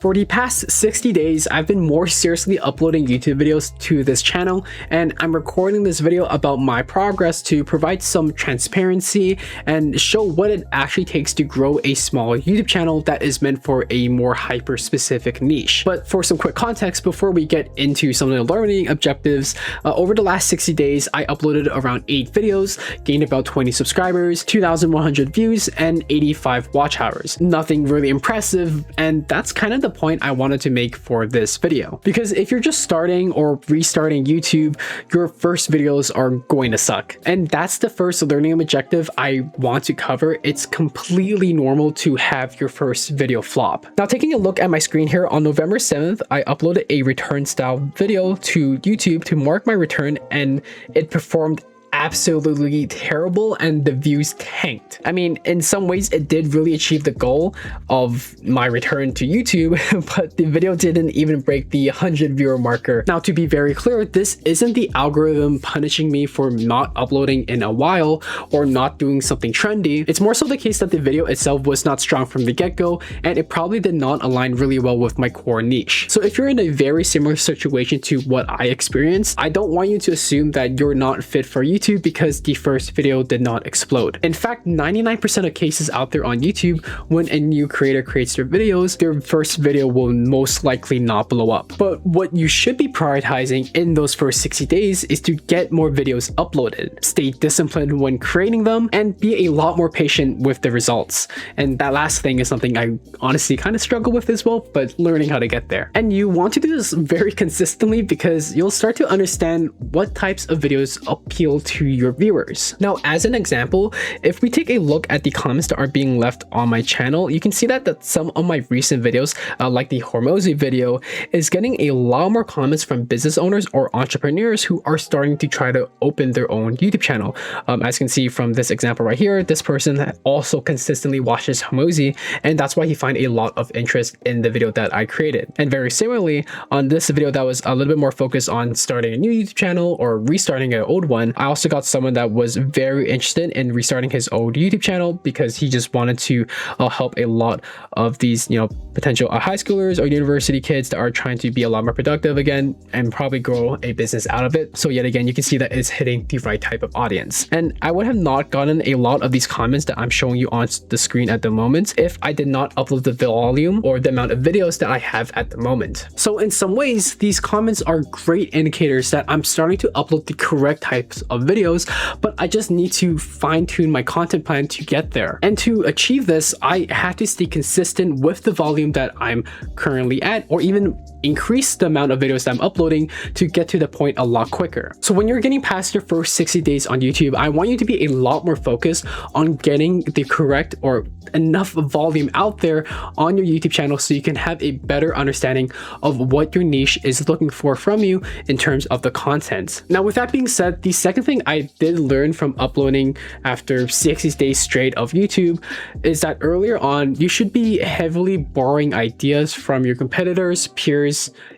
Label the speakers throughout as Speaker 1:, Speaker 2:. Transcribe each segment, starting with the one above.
Speaker 1: For the past 60 days, I've been more seriously uploading YouTube videos to this channel, and I'm recording this video about my progress to provide some transparency and show what it actually takes to grow a small YouTube channel that is meant for a more hyper-specific niche. But for some quick context, before we get into some of the learning objectives, over the last 60 days, I uploaded around 8 videos, gained about 20 subscribers, 2,100 views, and 85 watch hours. Nothing really impressive, and that's kind of the point I wanted to make for this video. Because if you're just starting or restarting YouTube, your first videos are going to suck. And that's the first learning objective I want to cover. It's completely normal to have your first video flop. Now, taking a look at my screen here, on November 7th, I uploaded a return style video to YouTube to mark my return, and it performed absolutely terrible and the views tanked. I mean, in some ways it did really achieve the goal of my return to YouTube, but the video didn't even break the 100 viewer marker. Now, to be very clear, this isn't the algorithm punishing me for not uploading in a while or not doing something trendy. It's more so the case that the video itself was not strong from the get-go, and it probably did not align really well with my core niche. So if you're in a very similar situation to what I experienced, I don't want you to assume that you're not fit for YouTube because the first video did not explode. In fact, 99% of cases out there on YouTube, when a new creator creates their videos, their first video will most likely not blow up. But what you should be prioritizing in those first 60 days is to get more videos uploaded, stay disciplined when creating them, and be a lot more patient with the results. And that last thing is something I honestly kind of struggle with as well, but learning how to get there. And you want to do this very consistently because you'll start to understand what types of videos appeal to your viewers. Now, as an example, if we take a look at the comments that are being left on my channel, you can see that some of my recent videos, like the Hormozy video, is getting a lot more comments from business owners or entrepreneurs who are starting to try to open their own YouTube channel. As you can see from this example right here, this person also consistently watches Hormozy, and that's why he found a lot of interest in the video that I created. And very similarly, on this video that was a little bit more focused on starting a new YouTube channel or restarting an old one, I also got someone that was very interested in restarting his old YouTube channel because he just wanted to help a lot of these, potential high schoolers or university kids that are trying to be a lot more productive again and probably grow a business out of it. So yet again, you can see that it's hitting the right type of audience. And I would have not gotten a lot of these comments that I'm showing you on the screen at the moment if I did not upload the volume or the amount of videos that I have at the moment. So in some ways, these comments are great indicators that I'm starting to upload the correct types of videos, but I just need to fine-tune my content plan to get there. And to achieve this, I have to stay consistent with the volume that I'm currently at, or even increase the amount of videos that I'm uploading to get to the point a lot quicker. So when you're getting past your first 60 days on YouTube, I want you to be a lot more focused on getting the correct or enough volume out there on your YouTube channel so you can have a better understanding of what your niche is looking for from you in terms of the content. Now, with that being said, the second thing I did learn from uploading after 60 days straight of YouTube is that earlier on, you should be heavily borrowing ideas from your competitors, peers,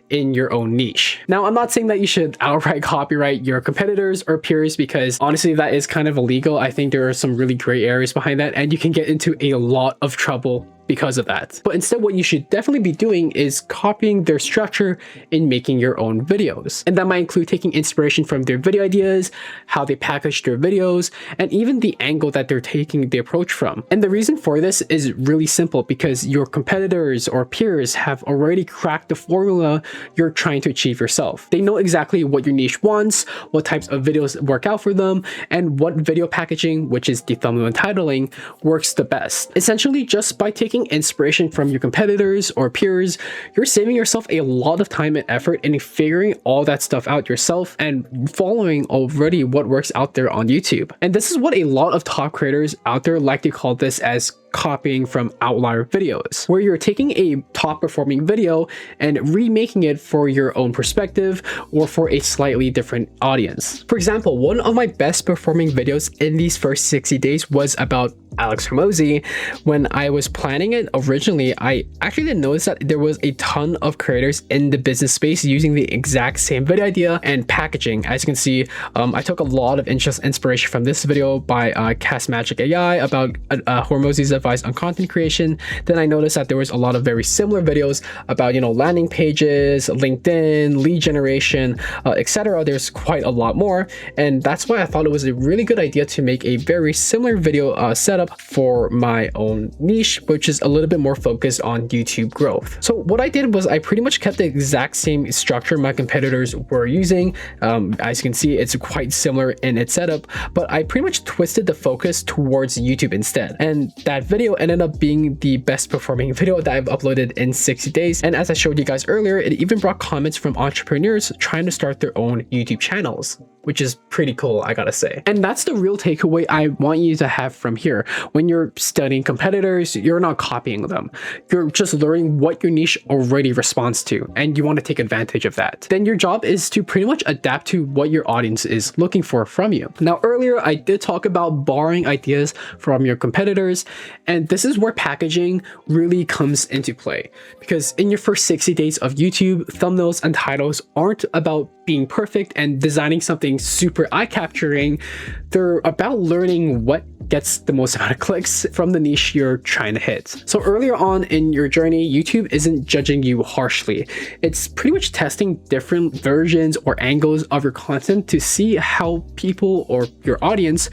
Speaker 1: in your own niche. Now, I'm not saying that you should outright copyright your competitors or peers because honestly, that is kind of illegal. I think there are some really gray areas behind that, and you can get into a lot of trouble because of that. But instead, what you should definitely be doing is copying their structure in making your own videos. And that might include taking inspiration from their video ideas, how they package their videos, and even the angle that they're taking the approach from. And the reason for this is really simple because your competitors or peers have already cracked the formula you're trying to achieve yourself. They know exactly what your niche wants, what types of videos work out for them, and what video packaging, which is the thumbnail and titling, works the best. Essentially, just by taking inspiration from your competitors or peers, you're saving yourself a lot of time and effort in figuring all that stuff out yourself and following already what works out there on YouTube. And this is what a lot of top creators out there like to call this as copying from outlier videos, where you're taking a top performing video and remaking it for your own perspective or for a slightly different audience. For example, one of my best performing videos in these first 60 days was about Alex Hormozy. When I was planning it originally, I actually didn't notice that there was a ton of creators in the business space using the exact same video idea and packaging. As you can see, I took a lot of inspiration from this video by Cast Magic AI about Hormozy's advice on content creation, then I noticed that there was a lot of very similar videos about, landing pages, LinkedIn, lead generation, etc. There's quite a lot more, and that's why I thought it was a really good idea to make a very similar video setup for my own niche, which is a little bit more focused on YouTube growth. So what I did was I pretty much kept the exact same structure my competitors were using. As you can see, it's quite similar in its setup, but I pretty much twisted the focus towards YouTube instead. And that video ended up being the best performing video that I've uploaded in 60 days. And as I showed you guys earlier, it even brought comments from entrepreneurs trying to start their own YouTube channels, which is pretty cool, I gotta say. And that's the real takeaway I want you to have from here. When you're studying competitors, you're not copying them. You're just learning what your niche already responds to, and you want to take advantage of that. Then your job is to pretty much adapt to what your audience is looking for from you. Now, earlier I did talk about borrowing ideas from your competitors, and this is where packaging really comes into play. Because in your first 60 days of YouTube, thumbnails and titles aren't about being perfect and designing something super eye-capturing. They're about learning what gets the most amount of clicks from the niche you're trying to hit. So earlier on in your journey, YouTube isn't judging you harshly. It's pretty much testing different versions or angles of your content to see how people or your audience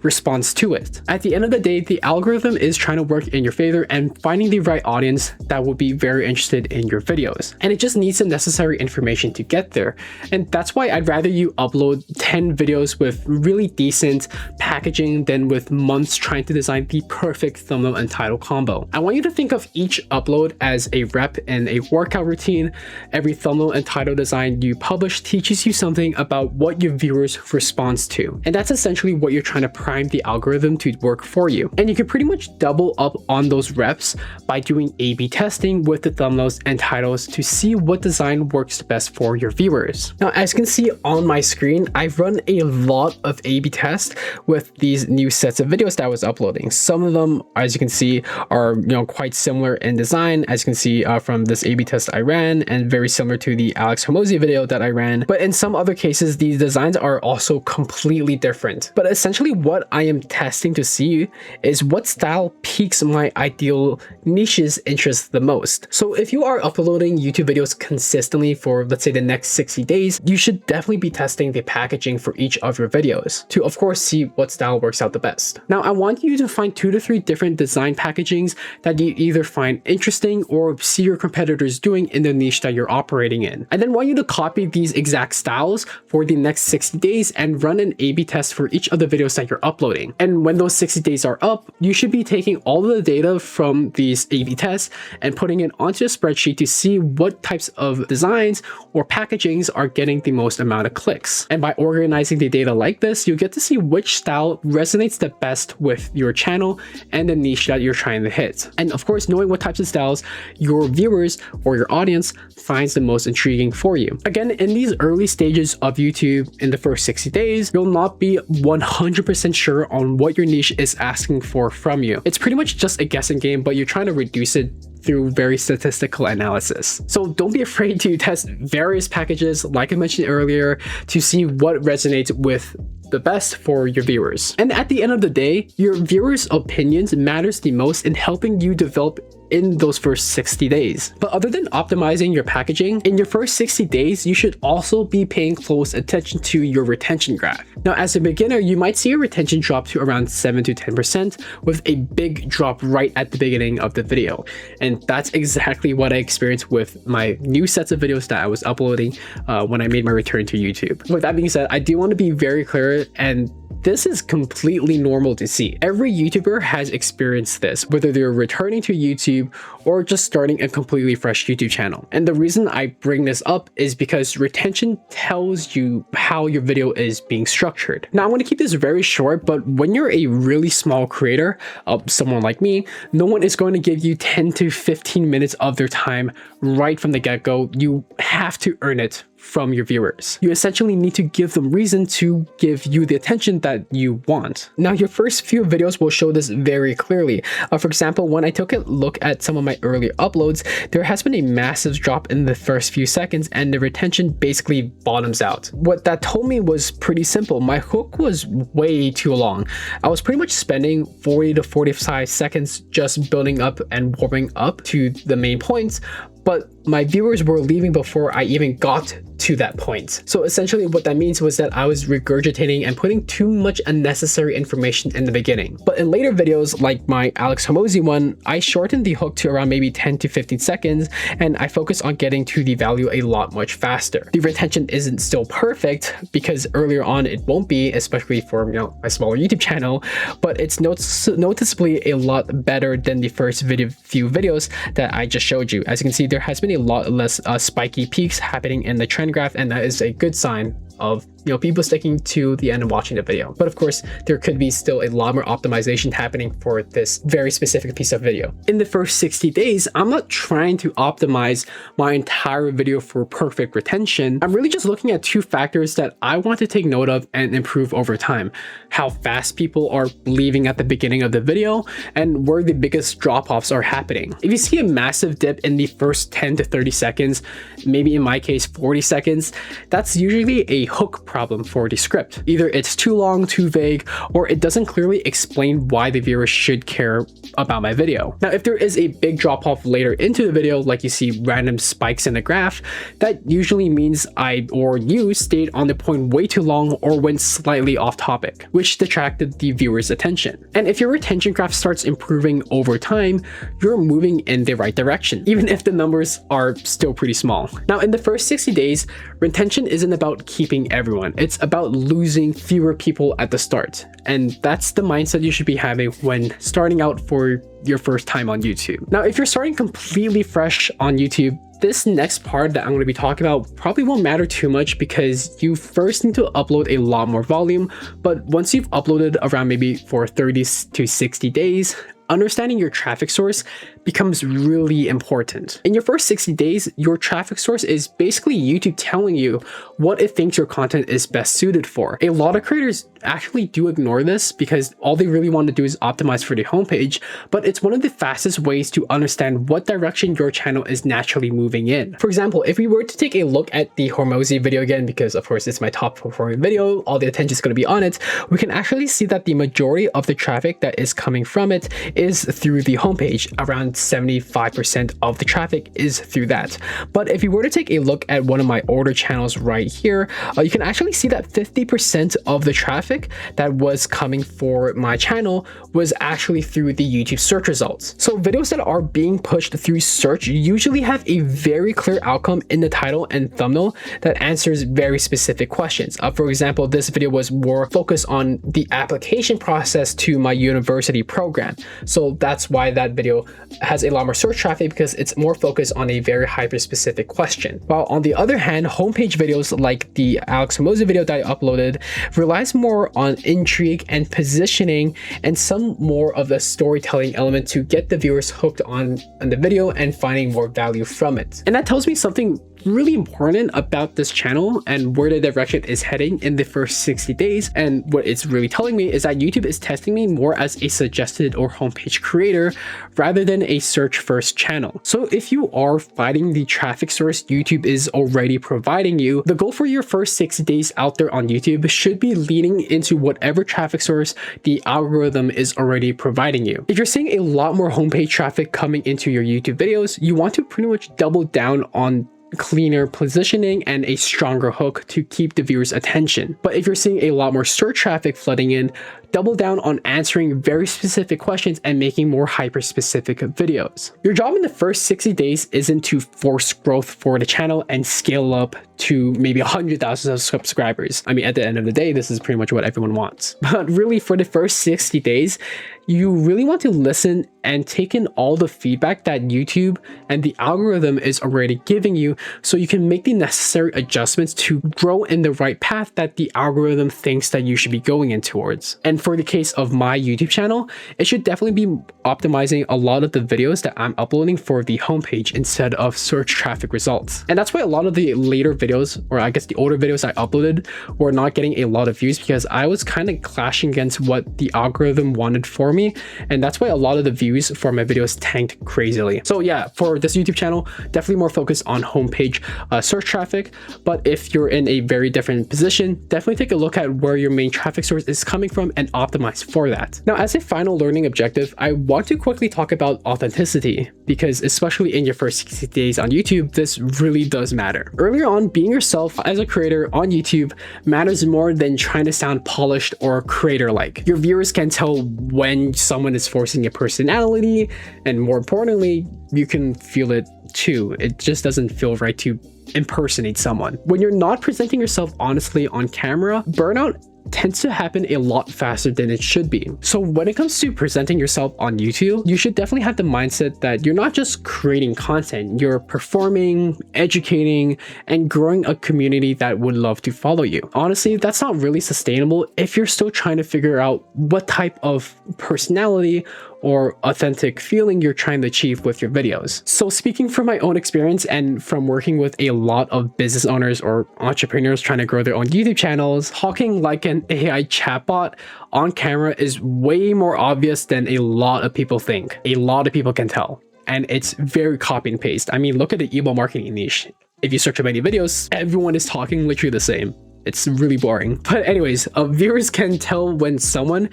Speaker 1: responds to it. At the end of the day, the algorithm is trying to work in your favor and finding the right audience that will be very interested in your videos. And it just needs the necessary information to get there. And that's why I'd rather you upload 10 videos with really decent packaging than with months trying to design the perfect thumbnail and title combo. I want you to think of each upload as a rep and a workout routine. Every thumbnail and title design you publish teaches you something about what your viewers respond to. And that's essentially what you're trying to prime the algorithm to work for you. And you can pretty much double up on those reps by doing A/B testing with the thumbnails and titles to see what design works best for your viewers. Now, as you can see on my screen, I've run a lot of A/B tests with these new sets of videos that I was uploading. Some of them, as you can see, are quite similar in design, as you can see from this A/B test I ran, and very similar to the Alex Hormozi video that I ran. But in some other cases, these designs are also completely different. But essentially what I am testing to see is what style piques my ideal niche's interest the most. So if you are uploading YouTube videos consistently for, let's say, the next 60 days, you should definitely be testing the packaging for each of your videos to, of course, see what style works out the best. Now, I want you to find 2 to 3 different design packagings that you either find interesting or see your competitors doing in the niche that you're operating in. I then want you to copy these exact styles for the next 60 days and run an A/B test for each of the videos that you're uploading. And when those 60 days are up, you should be taking all of the data from these A/B tests and putting it onto a spreadsheet to see what types of designs or packagings are getting the most amount of clicks. And by organizing the data like this, you get to see which style resonates the best with your channel and the niche that you're trying to hit. And of course, knowing what types of styles your viewers or your audience finds the most intriguing for you. Again, in these early stages of YouTube, in the first 60 days, you'll not be 100% sure on what your niche is asking for from you. It's pretty much just a guessing game, but you're trying to reduce it through very statistical analysis. So don't be afraid to test various packages, like I mentioned earlier, to see what resonates with the best for your viewers. And at the end of the day, your viewers' opinions matters the most in helping you develop in those first 60 days. But other than optimizing your packaging, in your first 60 days, you should also be paying close attention to your retention graph. Now, as a beginner, you might see your retention drop to around 7 to 10% with a big drop right at the beginning of the video. And that's exactly what I experienced with my new sets of videos that I was uploading when I made my return to YouTube. With that being said, I do want to be very clear, and this is completely normal to see. Every YouTuber has experienced this, whether they're returning to YouTube or just starting a completely fresh YouTube channel. And the reason I bring this up is because retention tells you how your video is being structured. Now, I want to keep this very short, but when you're a really small creator, someone like me, no one is going to give you 10 to 15 minutes of their time right from the get-go. You have to earn it from your viewers. You essentially need to give them reason to give you the attention that you want. Now, your first few videos will show this very clearly. For example, when I took a look at some of my earlier uploads, there has been a massive drop in the first few seconds and the retention basically bottoms out. What that told me was pretty simple. My hook was way too long. I was pretty much spending 40 to 45 seconds just building up and warming up to the main points, but my viewers were leaving before I even got to that point. So essentially what that means was that I was regurgitating and putting too much unnecessary information in the beginning. But in later videos, like my Alex Hormozi one, I shortened the hook to around maybe 10 to 15 seconds, and I focused on getting to the value a lot much faster. The retention isn't still perfect because earlier on it won't be, especially for a smaller YouTube channel, but it's noticeably a lot better than the first few videos that I just showed you. As you can see, there has been a lot less spiky peaks happening in the trend graph, and that is a good sign of people sticking to the end and watching the video. But of course, there could be still a lot more optimization happening for this very specific piece of video. In the first 60 days, I'm not trying to optimize my entire video for perfect retention. I'm really just looking at two factors that I want to take note of and improve over time: how fast people are leaving at the beginning of the video and where the biggest drop-offs are happening. If you see a massive dip in the first 10 to 30 seconds, maybe in my case 40 seconds, that's usually a hook problem for the script. Either it's too long, too vague, or it doesn't clearly explain why the viewer should care about my video. Now, if there is a big drop off later into the video, like you see random spikes in the graph, that usually means I or you stayed on the point way too long or went slightly off topic, which detracted the viewer's attention. And if your retention graph starts improving over time, you're moving in the right direction, even if the numbers are still pretty small. Now, in the first 60 days, retention isn't about keeping everyone. It's about losing fewer people at the start. And that's the mindset you should be having when starting out for your first time on YouTube. Now, if you're starting completely fresh on YouTube, this next part that I'm going to be talking about probably won't matter too much because you first need to upload a lot more volume. But once you've uploaded around maybe for 30 to 60 days, understanding your traffic source becomes really important. In your first 60 days, your traffic source is basically YouTube telling you what it thinks your content is best suited for. A lot of creators actually do ignore this because all they really want to do is optimize for the homepage, but it's one of the fastest ways to understand what direction your channel is naturally moving in. For example, if we were to take a look at the Hormozi video again, because of course it's my top performing video, all the attention is going to be on it, we can actually see that the majority of the traffic that is coming from it is through the homepage. Around 75% of the traffic is through that. But if you were to take a look at one of my older channels right here, you can actually see that 50% of the traffic that was coming for my channel was actually through the YouTube search results. So videos that are being pushed through search usually have a very clear outcome in the title and thumbnail that answers very specific questions. For example, this video was more focused on the application process to my university program. So that's why that video has a lot more search traffic, because it's more focused on a very hyper-specific question. While on the other hand, homepage videos like the Alex Hormozi video that I uploaded relies more on intrigue and positioning and some more of the storytelling element to get the viewers hooked on the video and finding more value from it. And that tells me something really important about this channel and where the direction is heading in the first 60 days. And what it's really telling me is that YouTube is testing me more as a suggested or homepage creator rather than a search first channel. So if you are finding the traffic source YouTube is already providing you, the goal for your first 60 days out there on YouTube should be leaning into whatever traffic source the algorithm is already providing you. If you're seeing a lot more homepage traffic coming into your YouTube videos, you want to pretty much double down on cleaner positioning and a stronger hook to keep the viewer's attention. But if you're seeing a lot more search traffic flooding in, double down on answering very specific questions and making more hyper-specific videos. Your job in the first 60 days isn't to force growth for the channel and scale up to maybe 100,000 subscribers. I mean, at the end of the day, this is pretty much what everyone wants. But really, for the first 60 days, you really want to listen and take in all the feedback that YouTube and the algorithm is already giving you so you can make the necessary adjustments to grow in the right path that the algorithm thinks that you should be going in towards. And for the case of my YouTube channel, it should definitely be optimizing a lot of the videos that I'm uploading for the homepage instead of search traffic results. And that's why a lot of the later videos, or I guess the older videos I uploaded, were not getting a lot of views because I was kind of clashing against what the algorithm wanted for me. And that's why a lot of the views for my videos tanked crazily. So yeah, for this YouTube channel, definitely more focused on homepage search traffic. But if you're in a very different position, definitely take a look at where your main traffic source is coming from and optimize for that. Now, as a final learning objective, I want to quickly talk about authenticity, because especially in your first 60 days on YouTube, this really does matter. Earlier on, being yourself as a creator on YouTube matters more than trying to sound polished or creator-like. Your viewers can tell when someone is forcing a personality, and more importantly, you can feel it too. It just doesn't feel right to impersonate someone. When you're not presenting yourself honestly on camera, burnout tends to happen a lot faster than it should be. So when it comes to presenting yourself on YouTube, you should definitely have the mindset that you're not just creating content, you're performing, educating, and growing a community that would love to follow you. Honestly, that's not really sustainable if you're still trying to figure out what type of personality or authentic feeling you're trying to achieve with your videos. So speaking from my own experience and from working with a lot of business owners or entrepreneurs trying to grow their own YouTube channels, talking like an AI chatbot on camera is way more obvious than a lot of people think. A lot of people can tell. And it's very copy and paste. I mean, look at the email marketing niche. If you search up any videos, everyone is talking literally the same. It's really boring. But anyways, viewers can tell when someone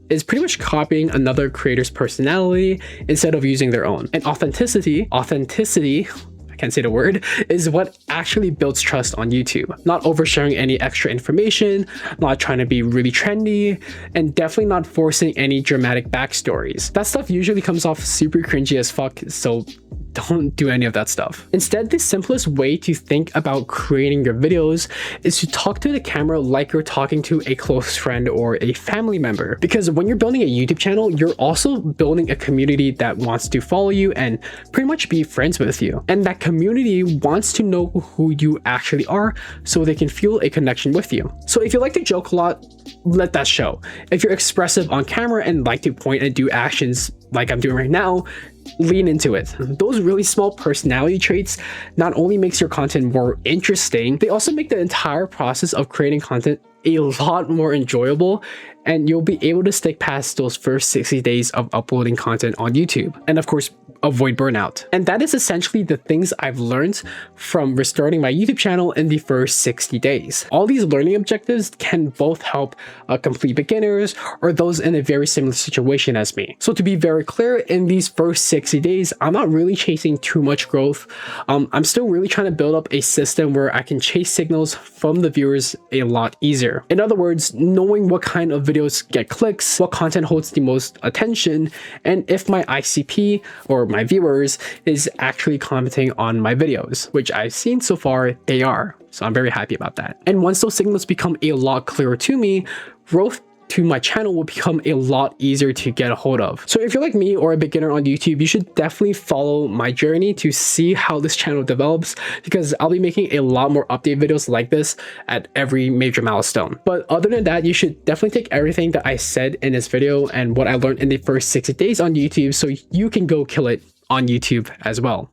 Speaker 1: is pretty much copying another creator's personality instead of using their own. And authenticity, I can't say the word, is what actually builds trust on YouTube. Not oversharing any extra information, not trying to be really trendy, and definitely not forcing any dramatic backstories. That stuff usually comes off super cringy as fuck, so don't do any of that stuff. Instead, the simplest way to think about creating your videos is to talk to the camera like you're talking to a close friend or a family member. Because when you're building a YouTube channel, you're also building a community that wants to follow you and pretty much be friends with you. And that community wants to know who you actually are so they can feel a connection with you. So if you like to joke a lot, let that show. If you're expressive on camera and like to point and do actions like I'm doing right now, lean into it. Those really small personality traits not only makes your content more interesting, they also make the entire process of creating content a lot more enjoyable, and you'll be able to stick past those first 60 days of uploading content on YouTube. And of course, avoid burnout. And that is essentially the things I've learned from restarting my YouTube channel in the first 60 days. All these learning objectives can both help complete beginners or those in a very similar situation as me. So to be very clear, in these first 60 days, I'm not really chasing too much growth. I'm still really trying to build up a system where I can chase signals from the viewers a lot easier. In other words, knowing what kind of videos get clicks, what content holds the most attention, and if my ICP or my viewers is actually commenting on my videos, which I've seen so far they are. So I'm very happy about that. And once those signals become a lot clearer to me, growth to my channel will become a lot easier to get a hold of. So if you're like me or a beginner on YouTube, you should definitely follow my journey to see how this channel develops, because I'll be making a lot more update videos like this at every major milestone. But other than that, you should definitely take everything that I said in this video and what I learned in the first 60 days on YouTube so you can go kill it on YouTube as well.